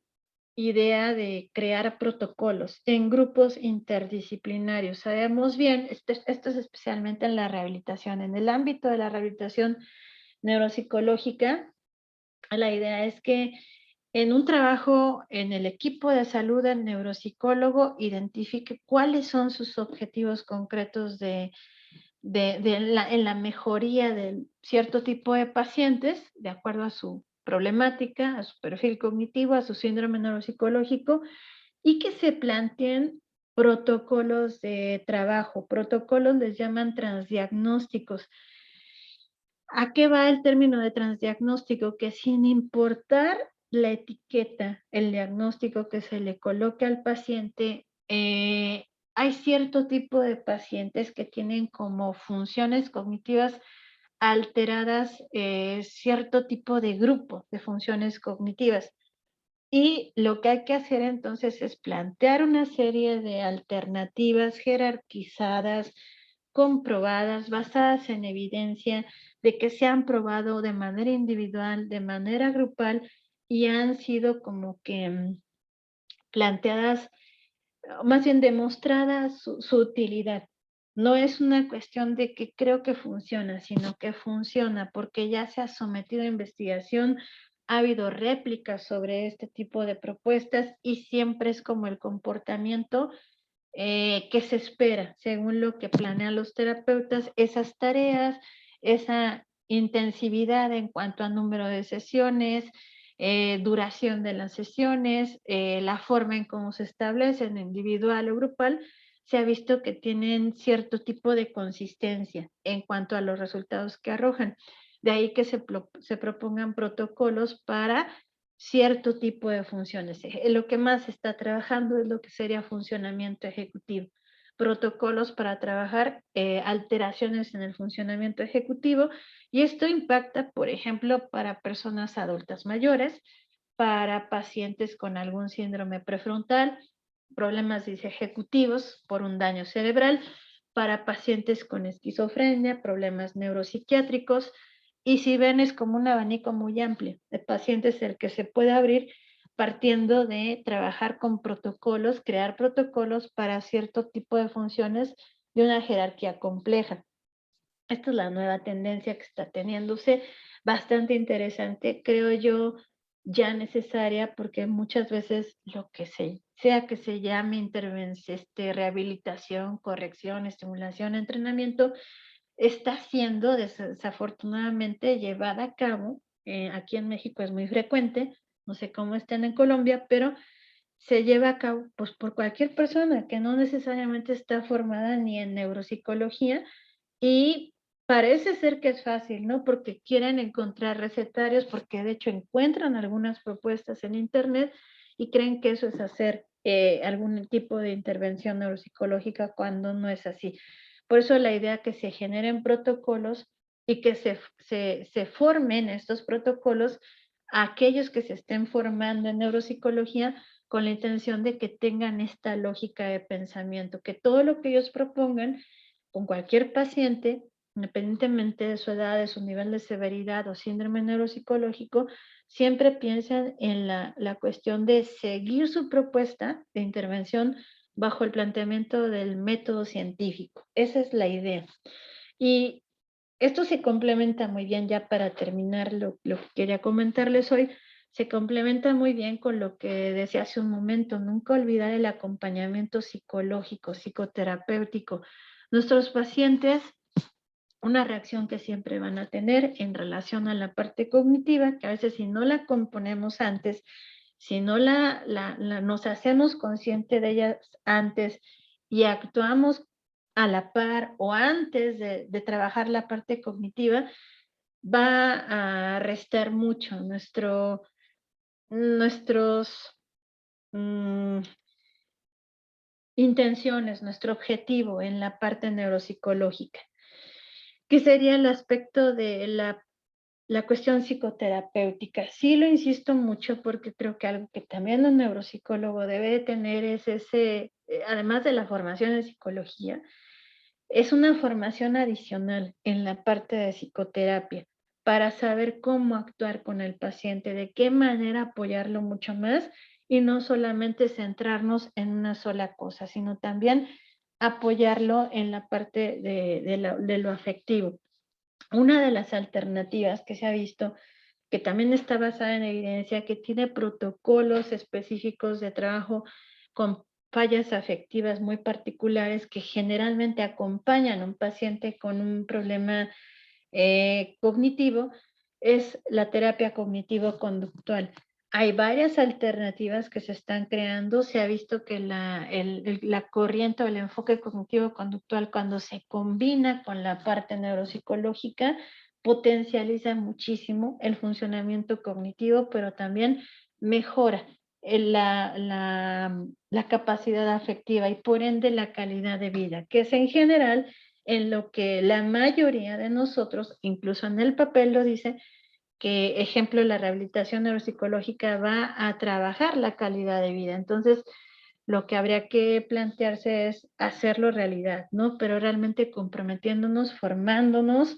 idea de crear protocolos en grupos interdisciplinarios. Sabemos bien, esto es especialmente en la rehabilitación, en el ámbito de la rehabilitación neuropsicológica, la idea es que en un trabajo en el equipo de salud, el neuropsicólogo identifique cuáles son sus objetivos concretos en la mejoría de cierto tipo de pacientes, de acuerdo a su problemática, a su perfil cognitivo, a su síndrome neuropsicológico, y que se planteen protocolos de trabajo. Protocolos les llaman transdiagnósticos. ¿A qué va el término de transdiagnóstico? Que sin importar la etiqueta, el diagnóstico que se le coloque al paciente, hay cierto tipo de pacientes que tienen como funciones cognitivas alteradas, cierto tipo de grupo de funciones cognitivas. Y lo que hay que hacer entonces es plantear una serie de alternativas jerarquizadas, comprobadas, basadas en evidencia, de que se han probado de manera individual, de manera grupal y han sido como que planteadas, o más bien demostrada su utilidad. No es una cuestión de que creo que funciona, sino que funciona porque ya se ha sometido a investigación, ha habido réplicas sobre este tipo de propuestas y siempre es como el comportamiento que se espera, según lo que planean los terapeutas, esas tareas, esa intensividad en cuanto a número de sesiones, duración de las sesiones, la forma en cómo se establecen, individual o grupal, se ha visto que tienen cierto tipo de consistencia en cuanto a los resultados que arrojan. De ahí que se propongan protocolos para cierto tipo de funciones. Lo que más se está trabajando es lo que sería funcionamiento ejecutivo. Protocolos para trabajar alteraciones en el funcionamiento ejecutivo y esto impacta, por ejemplo, para personas adultas mayores, para pacientes con algún síndrome prefrontal, problemas ejecutivos por un daño cerebral, para pacientes con esquizofrenia, problemas neuropsiquiátricos, y si ven es como un abanico muy amplio de pacientes el que se puede abrir partiendo de trabajar con protocolos, crear protocolos para cierto tipo de funciones de una jerarquía compleja. Esta es la nueva tendencia que está teniéndose, bastante interesante, creo yo, ya necesaria, porque muchas veces lo que sea que se llame intervención, rehabilitación, corrección, estimulación, entrenamiento, está siendo desafortunadamente llevada a cabo, aquí en México es muy frecuente, no sé cómo estén en Colombia, pero se lleva a cabo pues, por cualquier persona que no necesariamente está formada ni en neuropsicología y parece ser que es fácil, ¿no? Porque quieren encontrar recetarios, porque de hecho encuentran algunas propuestas en internet y creen que eso es hacer algún tipo de intervención neuropsicológica cuando no es así. Por eso la idea que se generen protocolos y que se formen estos protocolos a aquellos que se estén formando en neuropsicología con la intención de que tengan esta lógica de pensamiento, que todo lo que ellos propongan con cualquier paciente, independientemente de su edad, de su nivel de severidad o síndrome neuropsicológico, siempre piensan en la cuestión de seguir su propuesta de intervención bajo el planteamiento del método científico. Esa es la idea. Y esto se complementa muy bien, ya para terminar lo que quería comentarles hoy, se complementa muy bien con lo que decía hace un momento, nunca olvidar el acompañamiento psicológico, psicoterapéutico. Nuestros pacientes, una reacción que siempre van a tener en relación a la parte cognitiva, que a veces si no la componemos antes, si no nos hacemos consciente de ella antes y actuamos a la par o antes de trabajar la parte cognitiva, va a restar mucho nuestros intenciones, nuestro objetivo en la parte neuropsicológica, que sería el aspecto de la cuestión psicoterapéutica. Sí lo insisto mucho porque creo que algo que también un neuropsicólogo debe de tener es además de la formación en psicología, es una formación adicional en la parte de psicoterapia para saber cómo actuar con el paciente, de qué manera apoyarlo mucho más y no solamente centrarnos en una sola cosa, sino también apoyarlo en la parte de lo afectivo. Una de las alternativas que se ha visto que también está basada en evidencia, que tiene protocolos específicos de trabajo con fallas afectivas muy particulares que generalmente acompañan a un paciente con un problema cognitivo, es la terapia cognitivo-conductual. Hay varias alternativas que se están creando. Se ha visto que la corriente o el enfoque cognitivo-conductual, cuando se combina con la parte neuropsicológica, potencializa muchísimo el funcionamiento cognitivo, pero también mejora la capacidad afectiva y por ende la calidad de vida, que es en general en lo que la mayoría de nosotros, incluso en el papel lo dice, que, ejemplo, la rehabilitación neuropsicológica va a trabajar la calidad de vida. Entonces, lo que habría que plantearse es hacerlo realidad, ¿no? Pero realmente comprometiéndonos, formándonos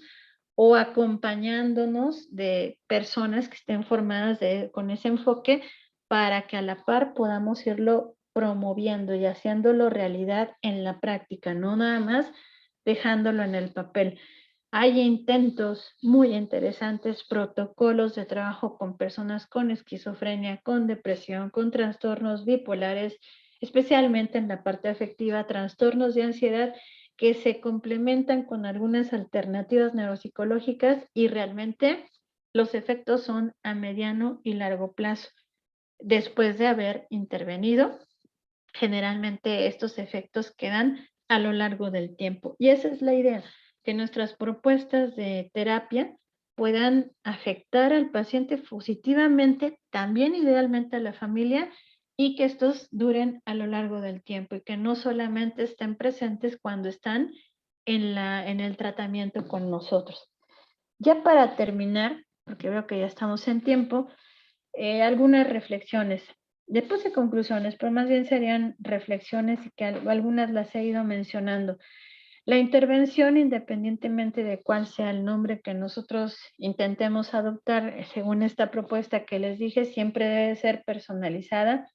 o acompañándonos de personas que estén formadas con ese enfoque para que a la par podamos irlo promoviendo y haciéndolo realidad en la práctica, no nada más dejándolo en el papel. Hay intentos muy interesantes, protocolos de trabajo con personas con esquizofrenia, con depresión, con trastornos bipolares, especialmente en la parte afectiva, trastornos de ansiedad que se complementan con algunas alternativas neuropsicológicas y realmente los efectos son a mediano y largo plazo. Después de haber intervenido, generalmente estos efectos quedan a lo largo del tiempo. Y esa es la idea, que nuestras propuestas de terapia puedan afectar al paciente positivamente, también idealmente a la familia, y que estos duren a lo largo del tiempo y que no solamente estén presentes cuando están en el tratamiento con nosotros. Ya para terminar, porque veo que ya estamos en tiempo, algunas reflexiones. Después de conclusiones, pero más bien serían reflexiones y que algunas las he ido mencionando. La intervención, independientemente de cuál sea el nombre que nosotros intentemos adoptar, según esta propuesta que les dije, siempre debe ser personalizada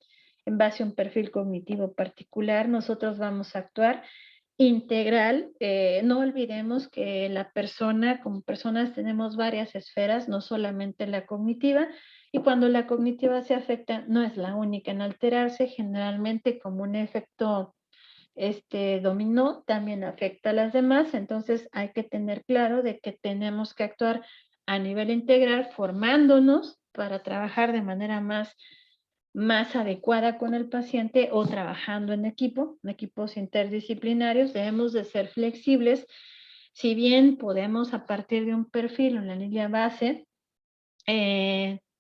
en base a un perfil cognitivo particular. Nosotros vamos a actuar integral. No olvidemos que la persona, como personas, tenemos varias esferas, no solamente la cognitiva, y cuando la cognitiva se afecta, no es la única en alterarse, generalmente como un efecto dominó, también afecta a las demás, entonces hay que tener claro de que tenemos que actuar a nivel integral, formándonos para trabajar de manera más adecuada con el paciente o trabajando en equipos interdisciplinarios. Debemos de ser flexibles, si bien podemos a partir de un perfil, una línea base,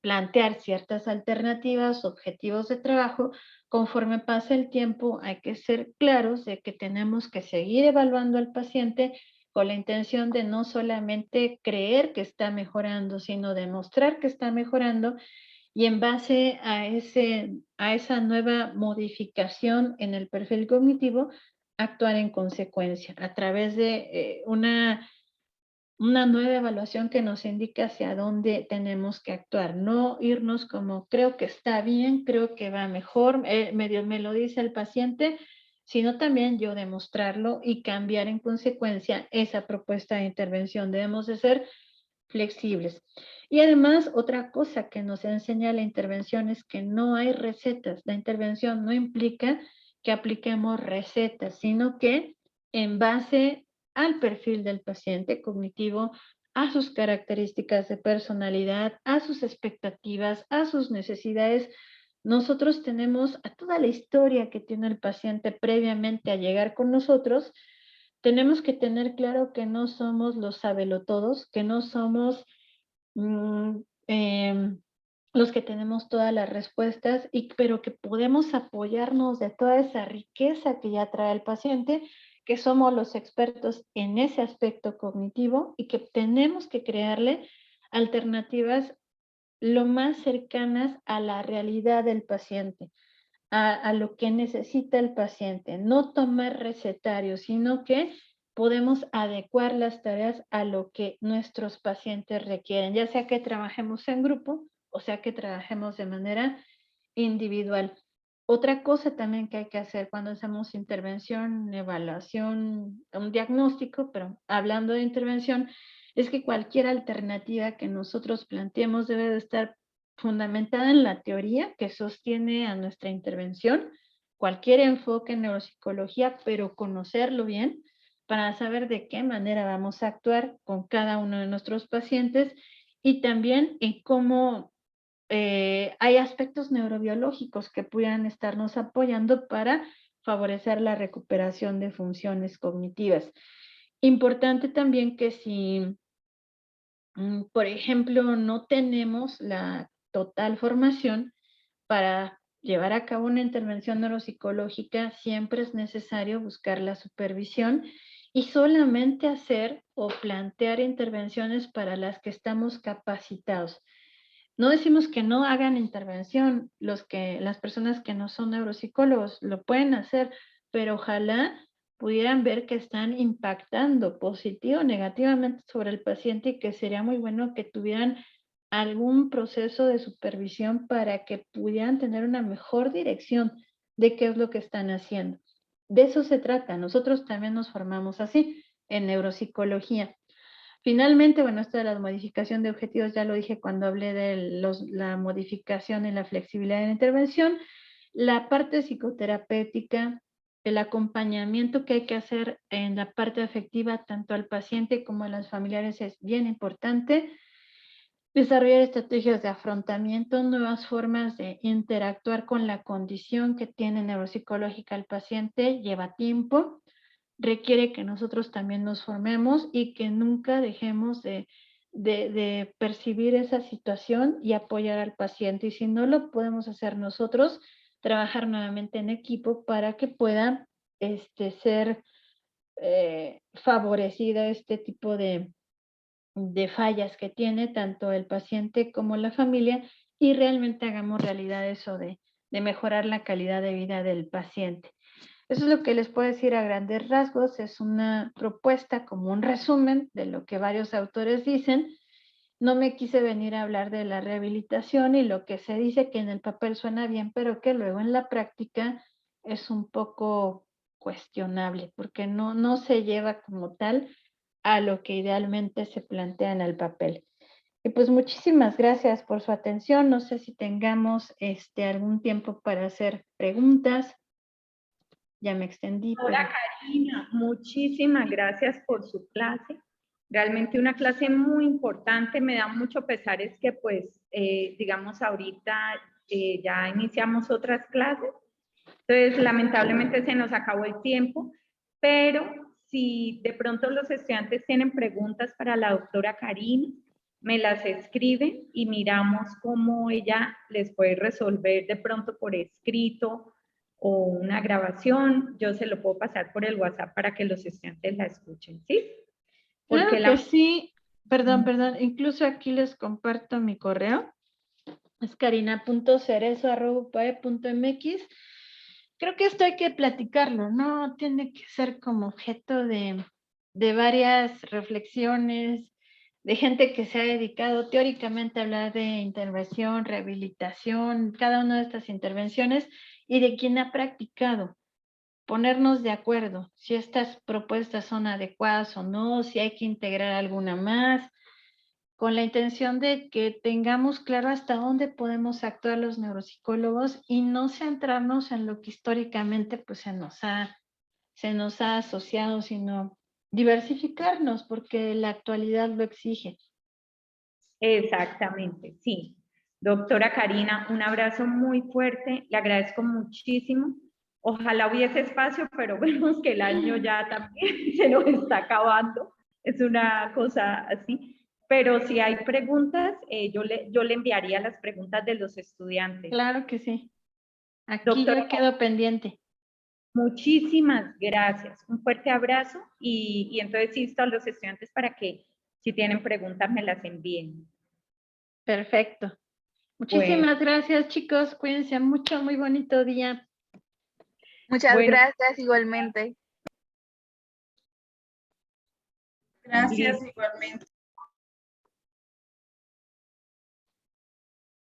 plantear ciertas alternativas, objetivos de trabajo. Conforme pasa el tiempo, hay que ser claros de que tenemos que seguir evaluando al paciente con la intención de no solamente creer que está mejorando, sino demostrar que está mejorando, y en base a esa nueva modificación en el perfil cognitivo, actuar en consecuencia a través de una nueva evaluación que nos indique hacia dónde tenemos que actuar, no irnos como creo que está bien, creo que va mejor, medio me lo dice el paciente, sino también yo demostrarlo y cambiar en consecuencia esa propuesta de intervención. Debemos de ser flexibles. Y además, otra cosa que nos enseña la intervención es que no hay recetas. La intervención no implica que apliquemos recetas, sino que en base al perfil del paciente cognitivo, a sus características de personalidad, a sus expectativas, a sus necesidades, nosotros tenemos a toda la historia que tiene el paciente previamente a llegar con nosotros. Tenemos que tener claro que no somos los sabelotodos, que no somos mm, em, los que tenemos todas las respuestas, pero que podemos apoyarnos de toda esa riqueza que ya trae el paciente, que somos los expertos en ese aspecto cognitivo y que tenemos que crearle alternativas lo más cercanas a la realidad del paciente, a lo que necesita el paciente. No tomar recetarios, sino que podemos adecuar las tareas a lo que nuestros pacientes requieren, ya sea que trabajemos en grupo o sea que trabajemos de manera individual. Otra cosa también que hay que hacer cuando hacemos intervención, evaluación, un diagnóstico, pero hablando de intervención, es que cualquier alternativa que nosotros planteemos debe de estar fundamentada en la teoría que sostiene a nuestra intervención, cualquier enfoque en neuropsicología, pero conocerlo bien para saber de qué manera vamos a actuar con cada uno de nuestros pacientes y también en cómo hay aspectos neurobiológicos que pudieran estarnos apoyando para favorecer la recuperación de funciones cognitivas. Importante también que si, por ejemplo, no tenemos la total formación para llevar a cabo una intervención neuropsicológica, siempre es necesario buscar la supervisión y solamente hacer o plantear intervenciones para las que estamos capacitados. No decimos que no hagan intervención, las personas que no son neuropsicólogos lo pueden hacer, pero ojalá pudieran ver que están impactando positivo o negativamente sobre el paciente y que sería muy bueno que tuvieran algún proceso de supervisión para que pudieran tener una mejor dirección de qué es lo que están haciendo. De eso se trata. Nosotros también nos formamos así en neuropsicología. Finalmente, bueno, esto de la modificación de objetivos ya lo dije cuando hablé de la modificación y la flexibilidad de la intervención. La parte psicoterapéutica, el acompañamiento que hay que hacer en la parte afectiva, tanto al paciente como a los familiares, es bien importante. Desarrollar estrategias de afrontamiento, nuevas formas de interactuar con la condición que tiene neuropsicológica el paciente, lleva tiempo. Requiere que nosotros también nos formemos y que nunca dejemos de percibir esa situación y apoyar al paciente. Y si no lo podemos hacer nosotros, trabajar nuevamente en equipo para que pueda ser favorecida este tipo de fallas que tiene tanto el paciente como la familia y realmente hagamos realidad eso de mejorar la calidad de vida del paciente. Eso es lo que les puedo decir a grandes rasgos. Es una propuesta como un resumen de lo que varios autores dicen. No me quise venir a hablar de la rehabilitación y lo que se dice que en el papel suena bien, pero que luego en la práctica es un poco cuestionable, porque no se lleva como tal a lo que idealmente se plantea en el papel. Y pues muchísimas gracias por su atención. No sé si tengamos algún tiempo para hacer preguntas. Ya me extendí. Hola Karina, muchísimas gracias por su clase. Realmente una clase muy importante. Me da mucho pesar es que pues, digamos, ahorita ya iniciamos otras clases. Entonces, lamentablemente se nos acabó el tiempo, pero si de pronto los estudiantes tienen preguntas para la doctora Karina, me las escriben y miramos cómo ella les puede resolver de pronto por escrito o una grabación. Yo se lo puedo pasar por el WhatsApp para que los estudiantes la escuchen, ¿sí? Porque claro que sí. Perdón. Incluso aquí les comparto mi correo. Es karina.cerezo@upae.mx. Creo que esto hay que platicarlo, ¿no? Tiene que ser como objeto de varias reflexiones, de gente que se ha dedicado teóricamente a hablar de intervención, rehabilitación, cada una de estas intervenciones, y de quien ha practicado. Ponernos de acuerdo si estas propuestas son adecuadas o no, si hay que integrar alguna más, con la intención de que tengamos claro hasta dónde podemos actuar los neuropsicólogos y no centrarnos en lo que históricamente pues, se nos ha asociado, sino diversificarnos porque la actualidad lo exige. Exactamente, sí. Doctora Karina, un abrazo muy fuerte, le agradezco muchísimo. Ojalá hubiese espacio, pero vemos que el año ya también se nos está acabando. Es una cosa así. Pero si hay preguntas, yo le enviaría las preguntas de los estudiantes. Claro que sí. Aquí Doctora, yo quedo pendiente. Muchísimas gracias. Un fuerte abrazo y entonces insto a los estudiantes para que si tienen preguntas me las envíen. Perfecto. Muchísimas gracias, chicos. Cuídense mucho. Muy bonito día. Muchas gracias igualmente. Gracias igualmente.